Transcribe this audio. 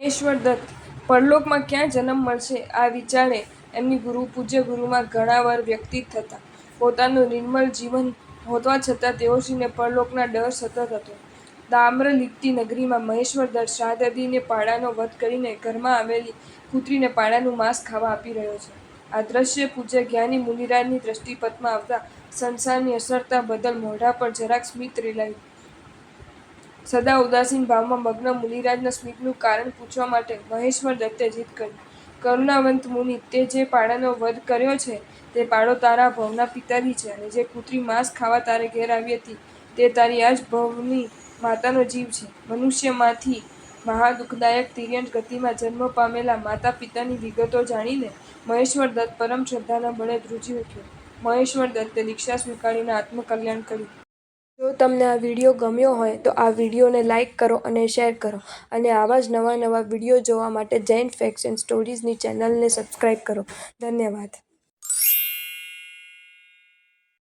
મહેશ્વર દત્ત પરલોકમાં ક્યાં જન્મ મળશે આ વિચારે એમની પૂજ્ય ગુરુમાં ઘણા વાર વ્યક્તિત થતા. પોતાનું નિર્મળ જીવન હોવા છતાં તેઓશ્રીને પરલોકના ડર સતત હતો. તામ્રલિપ્તિ નગરીમાં મહેશ્વર દત્ત શારદાદીને પાડાનો વધ કરીને ઘરમાં આવેલી કૂતરીને પાડાનું માંસ ખાવા આપી રહ્યો છે. આ દ્રશ્ય પૂજ્ય જ્ઞાની મુનિરાજની દ્રષ્ટિપથમાં આવતા સંસારની અસરતા બદલ મોઢા પર જરાક સ્મિત રેલાયું. સદા ઉદાસીન ભાવમાં મગ્ન મુનિરાજના સ્મિતનું કારણ પૂછવા માટે મહેશ્વર દત્તે જીદ કરી. કરુણાવંત મુનિ, તે જે પાડાનો વધ કર્યો છે તે પાડો તારા ભવના પિતાજી છે, અને જે કૂતરી માંસ ખાવા તારે ઘેર આવી હતી તે તારી આ જ ભવની માતાનો જીવ છે. મનુષ્યમાંથી મહાદુઃખદાયક તિર્યક ગતિમાં જન્મ પામેલા માતા પિતાની વિગતો જાણીને મહેશ્વર દત્ત પરમ શ્રદ્ધાના બળે ધ્રુજી ઉઠ્યો. મહેશ્વર દત્તે દીક્ષા સ્વીકારીને આત્મકલ્યાણ કર્યું. જો તમને આ વિડીયો ગમ્યો હોય તો આ વિડીયોને લાઇક કરો અને શેર કરો, અને આવા જ નવા વિડીયો જોવા માટે જૈન ફેક્ટ્સ એન્ડ સ્ટોરીઝની ચેનલને સબસ્ક્રાઇબ કરો. ધન્યવાદ.